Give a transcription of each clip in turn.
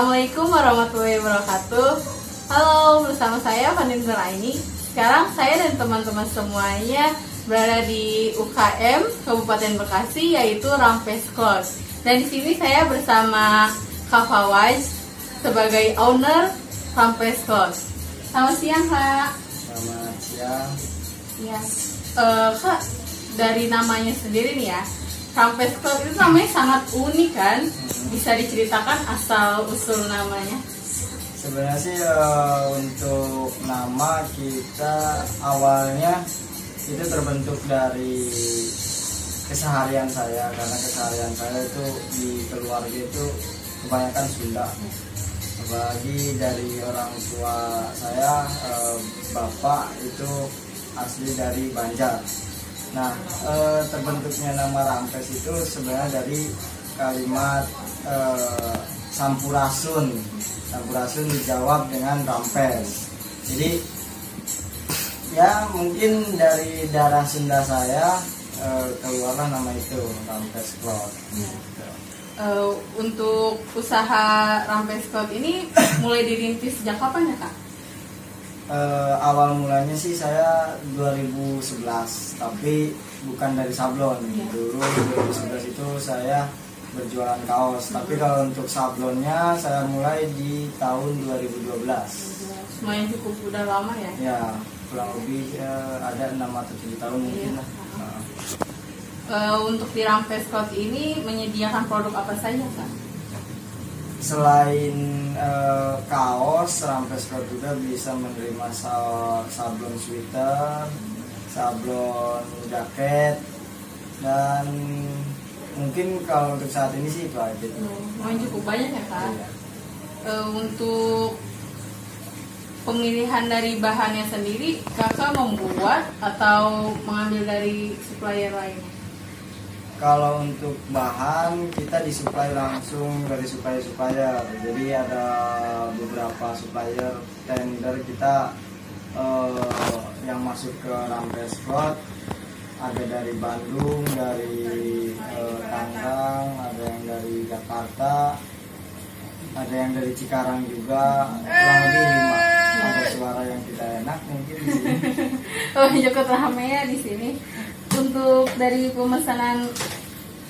Assalamualaikum warahmatullahi wabarakatuh. Halo, bersama saya Fani Nuraini. Sekarang saya dan teman-teman semuanya berada di UKM Kabupaten Bekasi, yaitu Rampes Cloth. Dan di sini saya bersama Kak Fawaz sebagai owner Rampes Cloth. Selamat siang, Kak. Selamat siang. Ya, Kak, dari namanya sendiri nih ya, Rampes Cloth itu namanya sangat unik kan? Bisa diceritakan asal usul namanya? Sebenarnya sih untuk nama kita awalnya itu terbentuk dari keseharian saya, karena keseharian saya itu di keluarga itu kebanyakan Sunda. Apalagi dari orang tua saya, bapak itu asli dari Banjar. Nah, terbentuknya nama Rampes itu sebenarnya dari kalimat Sampurasun. Sampurasun dijawab dengan Rampes. Jadi ya mungkin dari darah Sunda saya keluarlah nama itu Rampes Cloth. Untuk usaha Rampes Cloth ini mulai dirintis sejak kapan ya, Kak? Awal mulanya sih saya 2011, tapi bukan dari sablon. Dulu 2011 itu saya berjualan kaos, tapi kalau untuk sablonnya saya mulai di tahun 2012. Lumayan cukup udah lama ya? Ya, kurang lebih ada 6 atau 7 tahun mungkin lah. Untuk di Rampes Cloth ini menyediakan produk apa saja, Kak? Selain kaos, Rampes Cloth juga bisa menerima sablon sweater, sablon jaket, dan mungkin kalau untuk saat ini sih itu aja. Cukup banyak ya, Kak? Iya. Untuk pemilihan dari bahannya sendiri, Kakak membuat atau mengambil dari supplier lainnya? Kalau untuk bahan kita disuplai langsung dari supplier. Jadi ada beberapa supplier tender kita yang masuk ke Rampes Cloth. Ada dari Bandung, dari Tangerang, ada yang dari Jakarta, ada yang dari Cikarang juga. Kurang lebih 5. Ada suara yang tidak enak mungkin di sini. Oh, cukup ramai ya di sini. Untuk dari pemesanan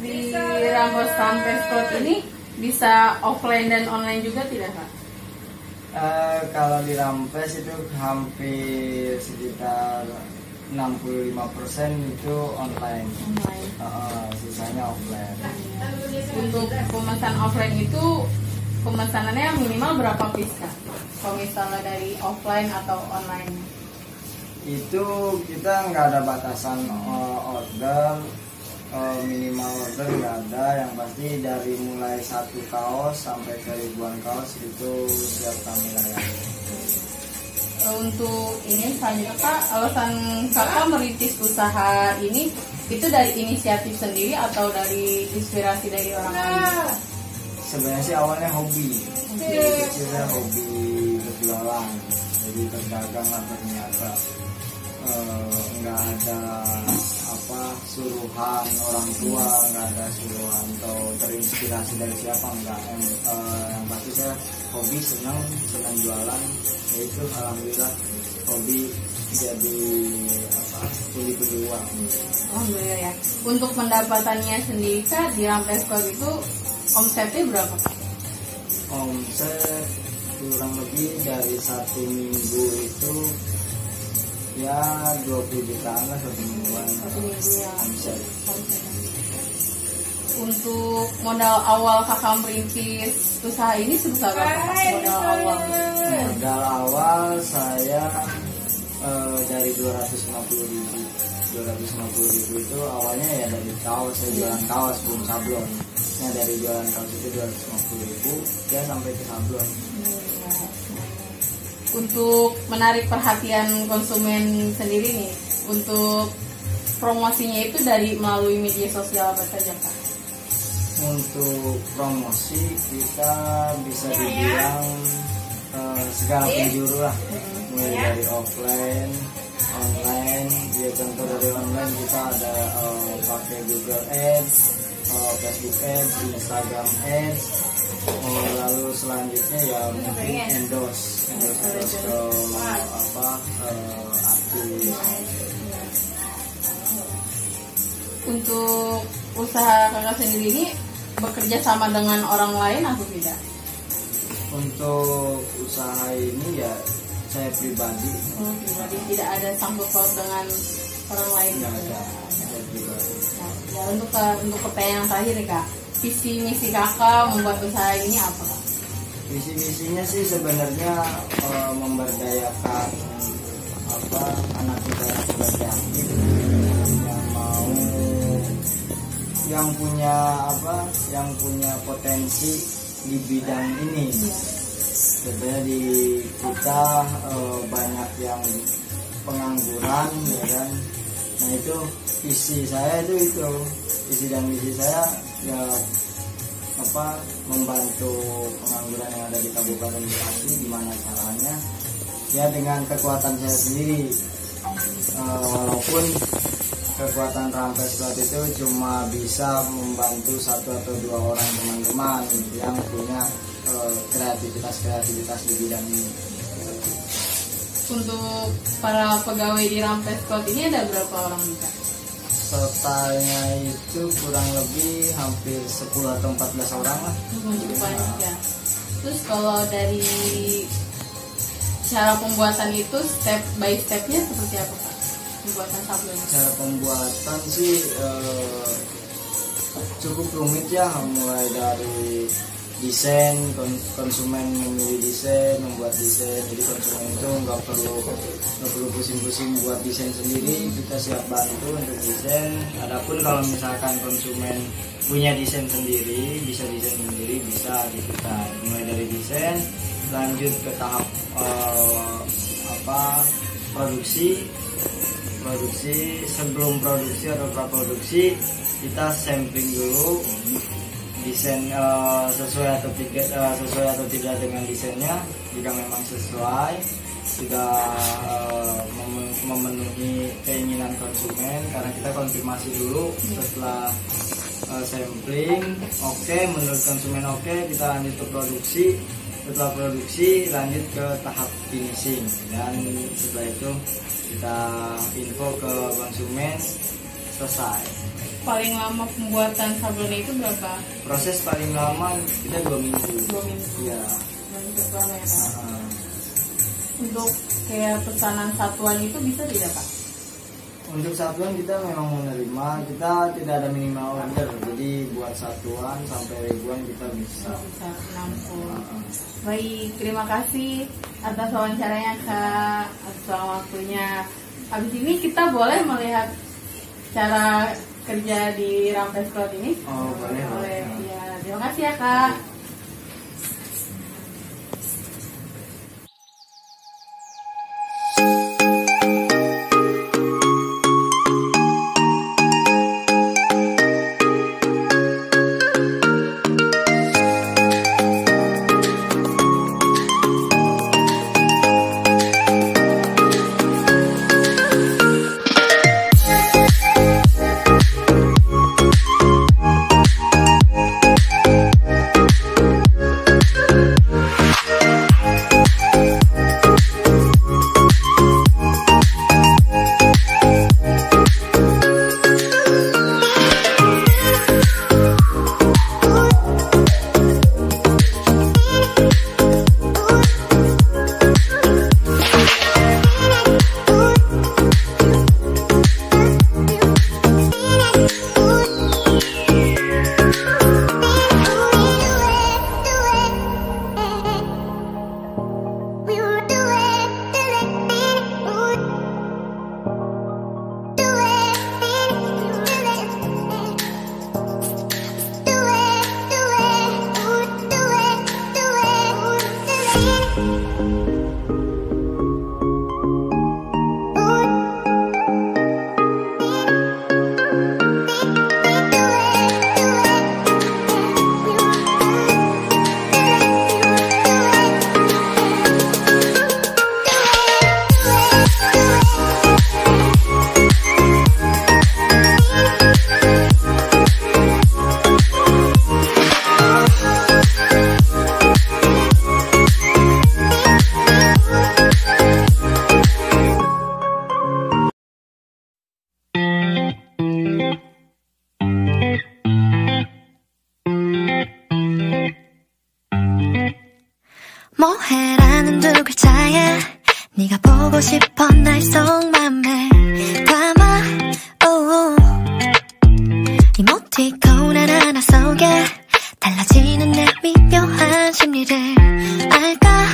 di Rampes Cloth ini bisa offline dan online juga tidak, Kak? Kalau di Rampes itu hampir sekitar 65% itu online. Sisanya offline. Untuk pemesan offline itu pemesanannya minimal berapa piece, Kak? Kalau misalnya dari offline atau online? Itu kita nggak ada batasan order, minimal order nggak ada. Yang pasti dari mulai 1 kaos sampai ke ribuan kaos itu siap kami layani. Untuk ini selanjutnya, Kak, alasan Kakak merintis usaha ini itu dari inisiatif sendiri atau dari inspirasi dari orang lain? Sebenarnya sih awalnya hobi. Jadi kecil saya hobi berjualan, jadi berdagang lah ternyata. Nggak ada suruhan orang tua, nggak ada suruhan atau terinspirasi dari siapa, nggak. Yang pasti saya hobi, senang jualan, yaitu alhamdulillah hobi jadi pundi-pundi uang. Alhamdulillah ya. Untuk pendapatannya sendiri, Kak, di Rampes Cloth itu omsetnya berapa, Kak? Omset kurang lebih dari 1 minggu itu ya 20 jutaan lah 1 mingguan. 1 minggu ya. Omset. Untuk modal awal Kakak merintis usaha ini sebesar berapa, Kak? Modal awal? Modal awal saya dari 250 ribu. 250 ribu itu awalnya ya dari kaos, saya jualan kaos belum sablon. Nah dari jualan kaos itu 250 ribu ya sampai ke sablon. Untuk menarik perhatian konsumen sendiri nih, untuk promosinya itu dari melalui media sosial apa saja, Kak? Untuk promosi kita bisa dibilang segala penjuru lah, mulai dari offline, online. Ya contoh dari online kita ada pakai Google Ads, Facebook Ads, Instagram Ads. Lalu selanjutnya ya mungkin endorse ke artis. Untuk usaha kakak sendiri ini bekerja sama dengan orang lain atau tidak? Untuk usaha ini ya saya pribadi. Pribadi, tidak ada sangkut paut dengan orang lain. Tidak ada. Saya pribadi. Nah, ya untuk pertanyaan yang terakhir nih kak, visi misi kakak membuat usaha ini apa kak? Visi misinya sih sebenarnya memberdayakan anak muda yang kreatif, yang punya potensi di bidang ini. Sebenarnya di kita banyak yang pengangguran, ya kan. Nah itu visi saya visi dan misi saya ya membantu pengangguran yang ada di Kabupaten Bekasi. Gimana caranya? Ya dengan kekuatan saya sendiri. Walaupun kekuatan Rampes Cloud itu cuma bisa membantu 1 atau 2 orang teman-teman yang punya kreativitas di bidang ini. Untuk para pegawai di Rampes Cloud ini ada berapa orang nih kak? Totalnya itu kurang lebih hampir 10 atau 14 orang lah. Cukup banyak ya. Terus kalau dari cara pembuatan itu step by stepnya seperti apa kak? Pembuatan sablon. Cara pembuatan sih cukup rumit ya, mulai dari desain, konsumen memilih desain, membuat desain. Jadi konsumen itu nggak perlu pusing-pusing buat desain sendiri, kita siap bantu untuk desain. Adapun kalau misalkan konsumen punya desain sendiri, bisa desain sendiri, bisa di kita mulai dari desain lanjut ke tahap produksi. Sebelum produksi atau praproduksi kita sampling dulu desain sesuai atau tidak dengan desainnya. Jika memang sesuai, sudah memenuhi keinginan konsumen, karena kita konfirmasi dulu setelah sampling. Menurut konsumen kita lanjut ke produksi. Setelah produksi lanjut ke tahap finishing, dan setelah itu kita info ke konsumen, selesai. Paling lama pembuatan sablon itu berapa? Proses paling lama kita 2 minggu. 2 minggu. Iya. Lama ya kak. Untuk kayak pesanan satuan itu bisa tidak kak? Untuk satuan kita memang menerima, kita tidak ada minimal order, jadi buat satuan sampai ribuan kita bisa nampung. Baik, terima kasih atas wawancaranya kak, atas waktunya. Habis ini kita boleh melihat cara kerja di Rampes Cloud ini? Boleh. Ya, terima kasih ya kak. 두 글자에 네가 보고 싶어 날 속맘에 담아 이모티콘 하나하나 속에 달라지는 내 미묘한 심리를 알까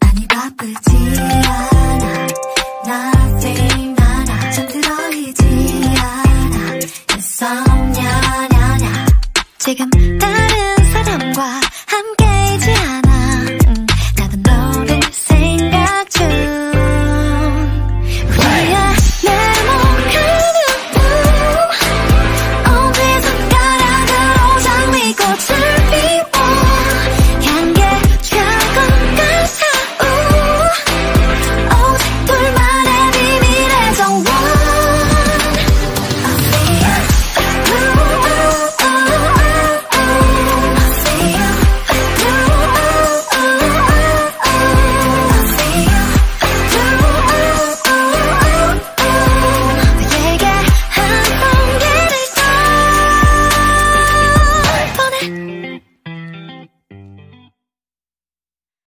아니 바쁘지 않아 nothing 나나 잠들어있지 않아 insomnia 냐냐 지금 다른 사람과